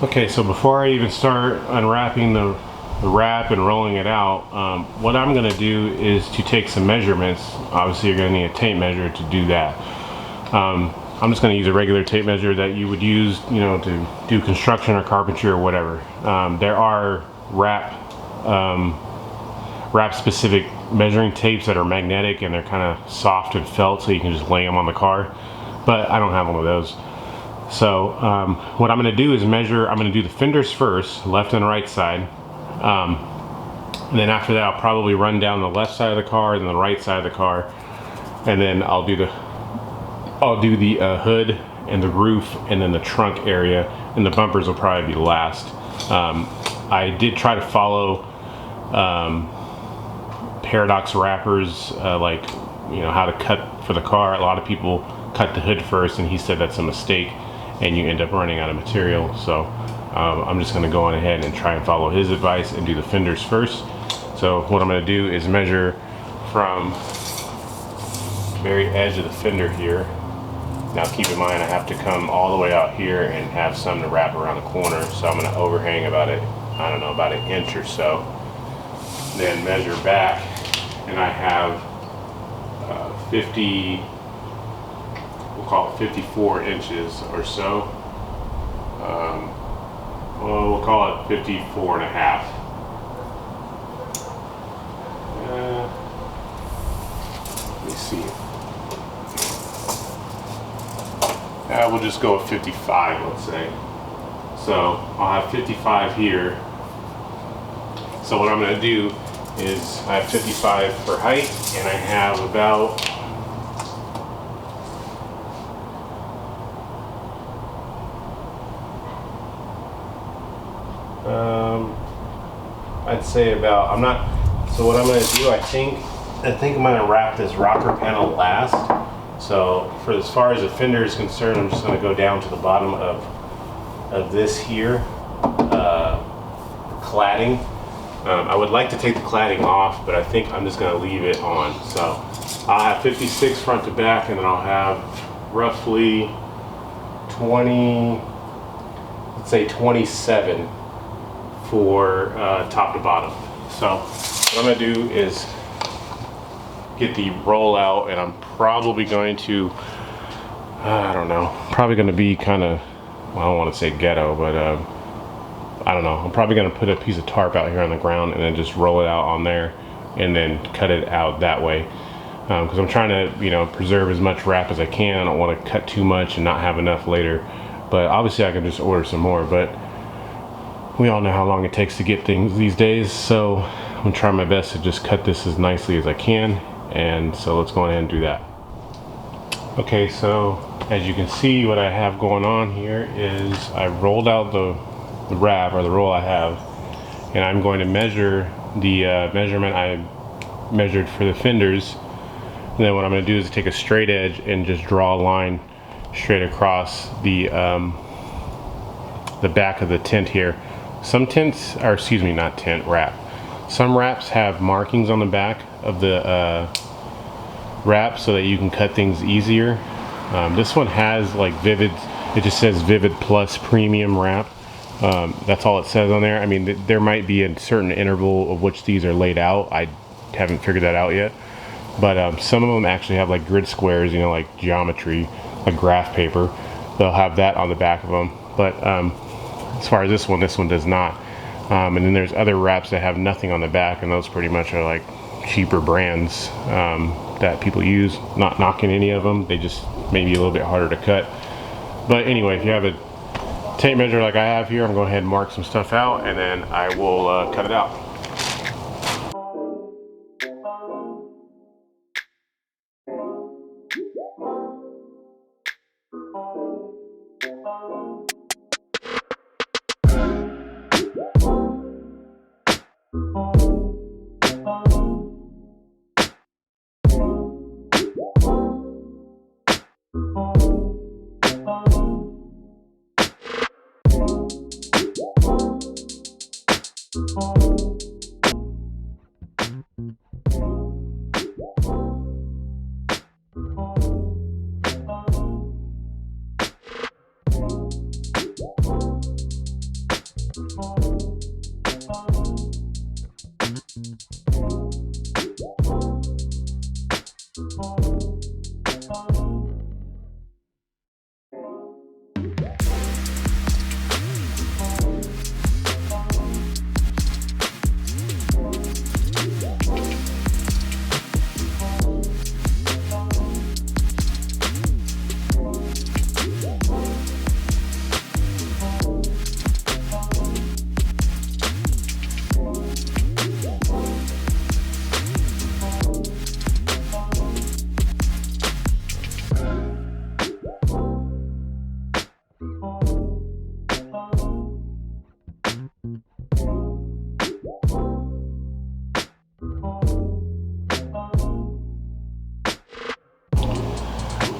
Okay, so before I even start unwrapping the wrap and rolling it out, what I'm going to do is to take some measurements. Obviously you're going to need a tape measure to do that. I'm just going to use a regular tape measure that you would use, you know, to do construction or carpentry or whatever. There are wrap specific measuring tapes that are magnetic and they're kind of soft and felt, so you can just lay them on the car, but I don't have one of those. So what I'm going to do is measure. I'm going to do the fenders first, left and right side, and then after that I'll probably run down the left side of the car and then the right side of the car, and then I'll do the hood and the roof and then the trunk area, and the bumpers will probably be last. I did try to follow paradox wrappers, like, you know, how to cut for the car. A lot of people cut the hood first, and he said that's a mistake and you end up running out of material. So I'm just going to go on ahead and try and follow his advice and do the fenders first. So what I'm going to do is measure from the very edge of the fender here. Now keep in mind I have to come all the way out here and have some to wrap around the corner, so I'm going to overhang about about an inch or so. Then measure back, and I have 50, we'll call it 54 inches or so. Well, we'll call it 54 and a half. Let me see. We'll just go with 55, let's say. So I'll have 55 here. So what I'm going to do is I have 55 for height, and I have about I'd say about, so what I'm going to do, I think I'm going to wrap this rocker panel last. So for as far as the fender is concerned, I'm just going to go down to the bottom of this here cladding. I would like to take the cladding off, but I think I'm just going to leave it on. So I'll have 56 front to back, and then I'll have roughly 20, let's say 27 for top to bottom. So what I'm going to do is get the roll out, and I'm probably going to, I don't know, probably going to be kind of, well, I don't want to say ghetto, but I don't know, I'm probably going to put a piece of tarp out here on the ground and then just roll it out on there and then cut it out that way, because I'm trying to, you know, preserve as much wrap as I can. I don't want to cut too much and not have enough later, but obviously I can just order some more, but we all know how long it takes to get things these days, so I'm going to try my best to just cut this as nicely as I can. And so let's go ahead and do that. Okay, so as you can see, what I have going on here is I rolled out the wrap, or the roll I have, and I'm going to measure the measurement I measured for the fenders. And then what I'm going to do is take a straight edge and just draw a line straight across the back of the tent here. Some tents, or excuse me, not tent, wrap. Some wraps have markings on the back of the wrap so that you can cut things easier. This one has like Vivid, it just says Vivid Plus Premium Wrap. That's all it says on there. I mean, there might be a certain interval of which these are laid out. I haven't figured that out yet. But some of them actually have like grid squares, you know, like geometry, like graph paper. They'll have that on the back of them. But as far as this one does not. And then there's other wraps that have nothing on the back, and those pretty much are like cheaper brands that people use. Not knocking any of them, they just may be a little bit harder to cut. But anyway, if you have a tape measure like I have here, I'm going to go ahead and mark some stuff out, and then I will cut it out.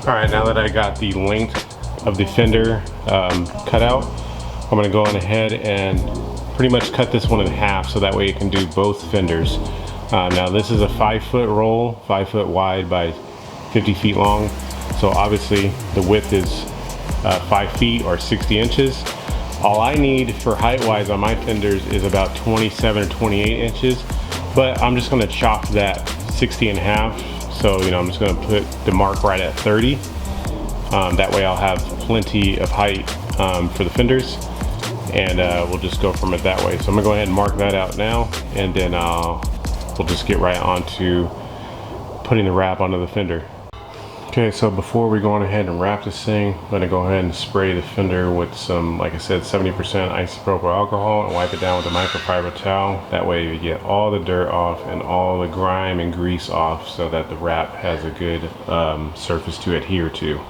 All right, now that I got the length of the fender cut out, I'm gonna go on ahead and pretty much cut this one in half so that way it can do both fenders. Now this is a 5-foot roll, 5 foot wide by 50 feet long. So obviously the width is 5 feet or 60 inches. All I need for height wise on my fenders is about 27 or 28 inches, but I'm just gonna chop that 60 in half. So, you know, I'm just gonna put the mark right at 30. That way I'll have plenty of height for the fenders, and we'll just go from it that way. So I'm gonna go ahead and mark that out now, and then we'll just get right on to putting the wrap onto the fender. Okay, so before we go on ahead and wrap this thing, I'm gonna go ahead and spray the fender with some, like I said, 70% isopropyl alcohol and wipe it down with a microfiber towel. That way you get all the dirt off and all the grime and grease off so that the wrap has a good surface to adhere to.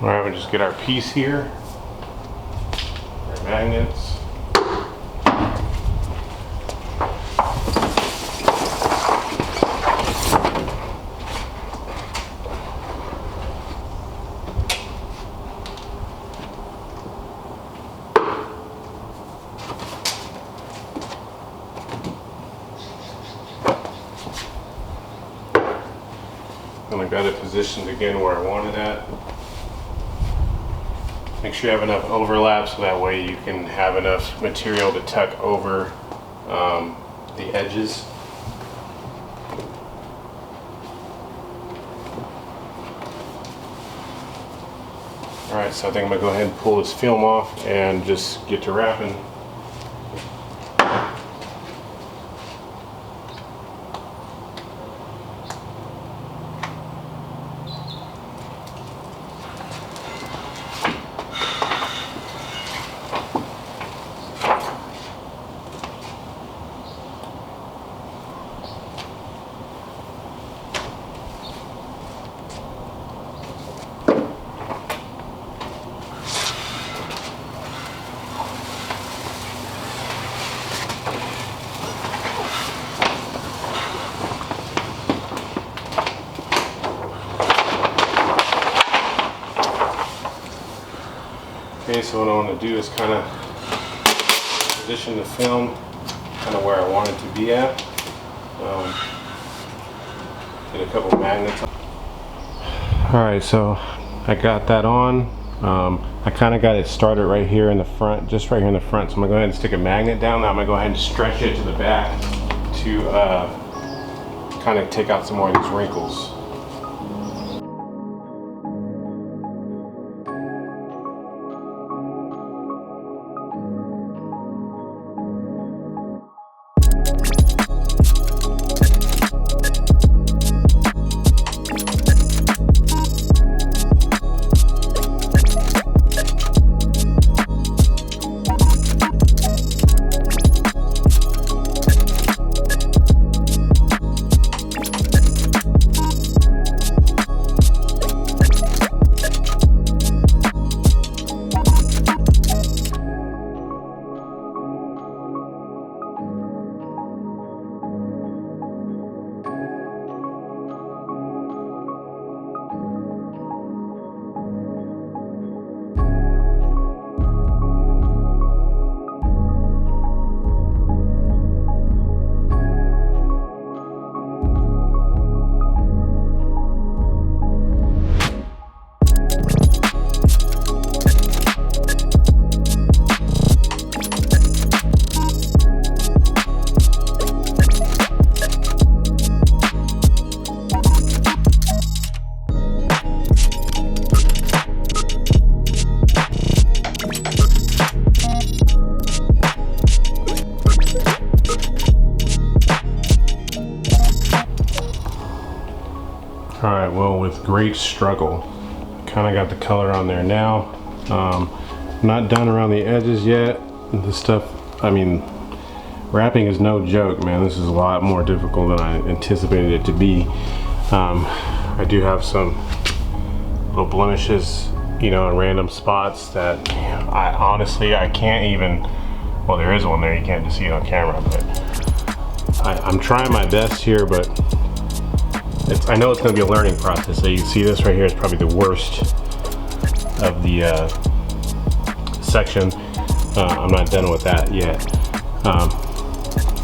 All right, we'll just get our piece here, our magnets. And I got it positioned again where I want it at. Make sure you have enough overlap so that way you can have enough material to tuck over the edges. Alright, so I think I'm going to go ahead and pull this film off and just get to wrapping. Okay, so what I want to do is kind of position the film kind of where I want it to be at. Get a couple magnets. Alright, so I got that on. I kind of got it started right here in the front, just right here in the front. So I'm going to go ahead and stick a magnet down. Now I'm going to go ahead and stretch it to the back to kind of take out some more of these wrinkles. Alright, well, with great struggle, kind of got the color on there now. Not done around the edges yet. This stuff, I mean, wrapping is no joke, man. This is a lot more difficult than I anticipated it to be. I do have some little blemishes, you know, in random spots that I honestly, I can't even, well, there is one there, you can't just see it on camera, but I'm trying my best here, but I know it's gonna be a learning process. So you can see this right here is probably the worst of the section. I'm not done with that yet.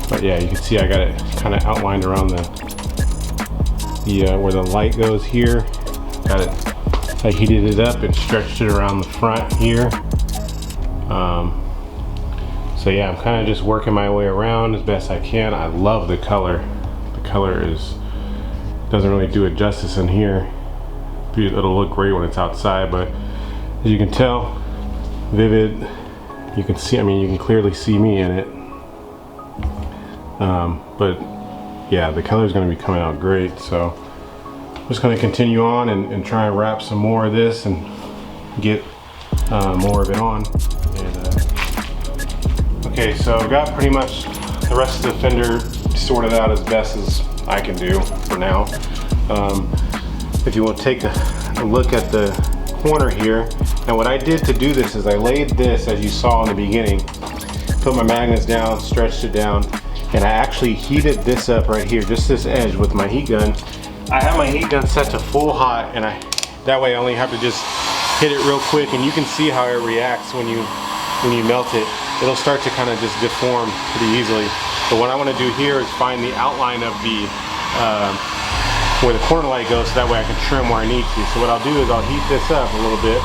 But yeah, you can see I got it kind of outlined around where the light goes here. Got it, I heated it up and stretched it around the front here. So yeah, I'm kind of just working my way around as best I can. I love the color. The color doesn't really do it justice in here. It'll look great when it's outside, but as you can tell, vivid. You can see, I mean, you can clearly see me in it. But yeah, the color is going to be coming out great. So I'm just going to continue on and try and wrap some more of this and get more of it on. And, okay, so I've got pretty much the rest of the fender sorted out as best as I can do for now. If you want to take a look at the corner here, and what I did to do this is I laid this, as you saw in the beginning, put my magnets down, stretched it down, and I actually heated this up right here, just this edge with my heat gun. I have my heat gun set to full hot, and that way I only have to just hit it real quick, and you can see how it reacts when you melt it. It'll start to kind of just deform pretty easily. But what I want to do here is find the outline of the where the corner light goes, so that way I can trim where I need to. So what I'll do is I'll heat this up a little bit,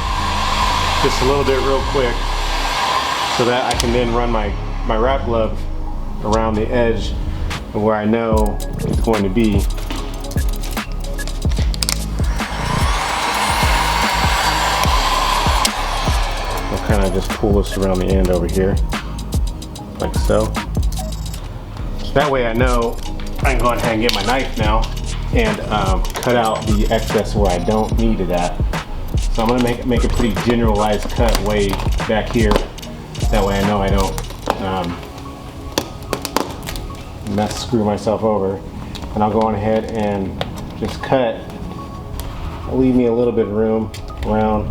just a little bit real quick, so that I can then run my wrap glove around the edge of where I know it's going to be. I'll kind of just pull this around the end over here, like so. That way I know I can go ahead and get my knife now and cut out the excess where I don't need it at. So I'm gonna make a pretty generalized cut way back here. That way I know I don't screw myself over. And I'll go on ahead and just cut. Leave me a little bit of room around,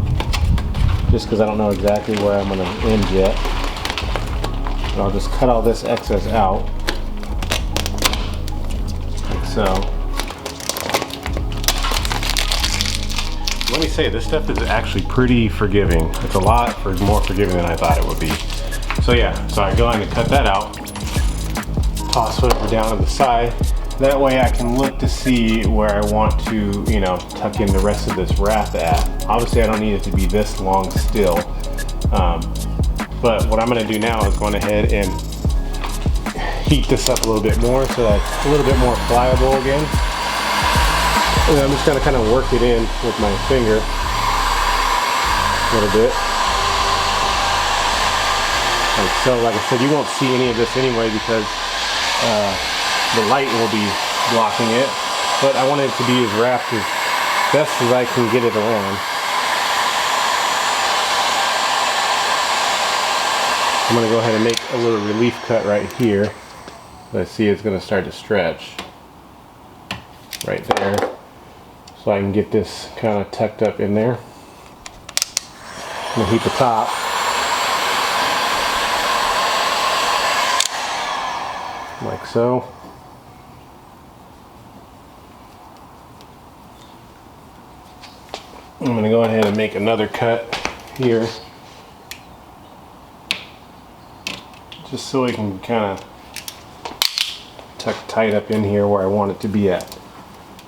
just because I don't know exactly where I'm gonna end yet. But I'll just cut all this excess out, like so. Let me say, this stuff is actually pretty forgiving. It's a lot more forgiving than I thought it would be. So yeah, so I go ahead and cut that out, toss whatever down to the side. That way I can look to see where I want to, you know, tuck in the rest of this wrap at. Obviously I don't need it to be this long still. But what I'm gonna do now is go ahead and heat this up a little bit more so that it's a little bit more pliable again. And I'm just gonna kind of work it in with my finger a little bit. Like so, like I said, you won't see any of this anyway because the light will be blocking it. But I want it to be as wrapped as best as I can get it around. I'm gonna go ahead and make a little relief cut right here. I see it's gonna start to stretch right there. So I can get this kind of tucked up in there. I'm gonna heat the top. Like so. I'm gonna go ahead and make another cut here, just so I can kind of tuck tight up in here where I want it to be at,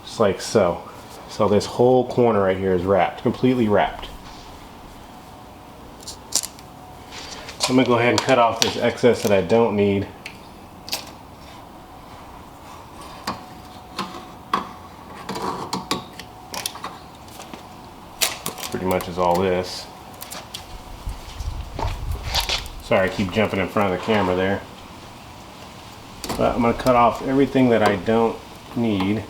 just like so. So this whole corner right here is wrapped, completely wrapped. So I'm gonna go ahead and cut off this excess that I don't need. Pretty much is all this. Sorry, I keep jumping in front of the camera there. But I'm gonna cut off everything that I don't need.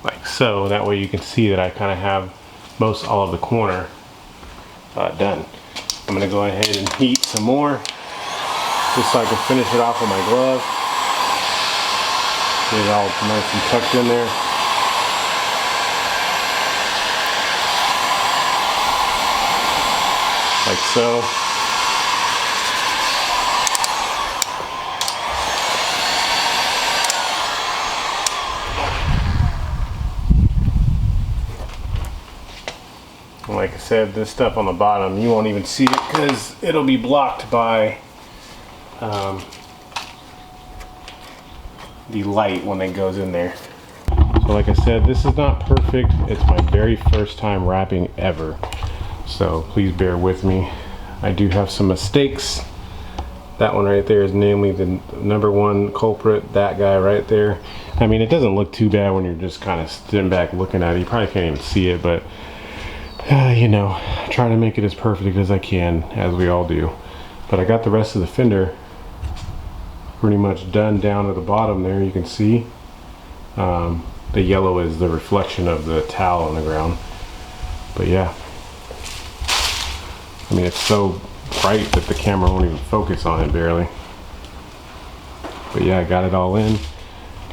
Like so, that way you can see that I kind of have all of the corner done. I'm gonna go ahead and heat some more just so I can finish it off with my glove. Get it all nice and tucked in there. Like so. And like I said, this stuff on the bottom, you won't even see it because it'll be blocked by the light when it goes in there. So like I said, this is not perfect. It's my very first time wrapping ever. So please bear with me. I do have some mistakes. That one right there is namely the #1 culprit, that guy right there. I mean, it doesn't look too bad when you're just kind of sitting back looking at it. You probably can't even see it, but you know, trying to make it as perfect as I can, as we all do. But I got the rest of the fender pretty much done down to the bottom there. You can see the yellow is the reflection of the towel on the ground. But yeah, I mean, it's so bright that the camera won't even focus on it barely. But yeah, I got it all in.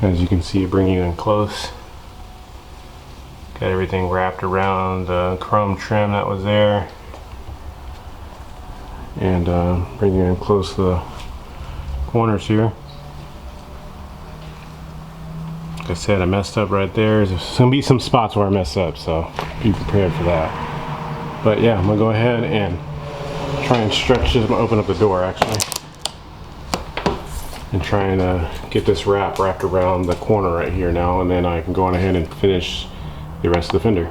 As you can see, bringing it in close. Got everything wrapped around the chrome trim that was there. And bringing it in close to the corners here. Like I said, I messed up right there. There's gonna be some spots where I mess up, so be prepared for that. But yeah, I'm gonna go ahead and try and stretch this. I'm gonna open up the door actually. And try and get this wrapped around the corner right here now, and then I can go on ahead and finish the rest of the fender.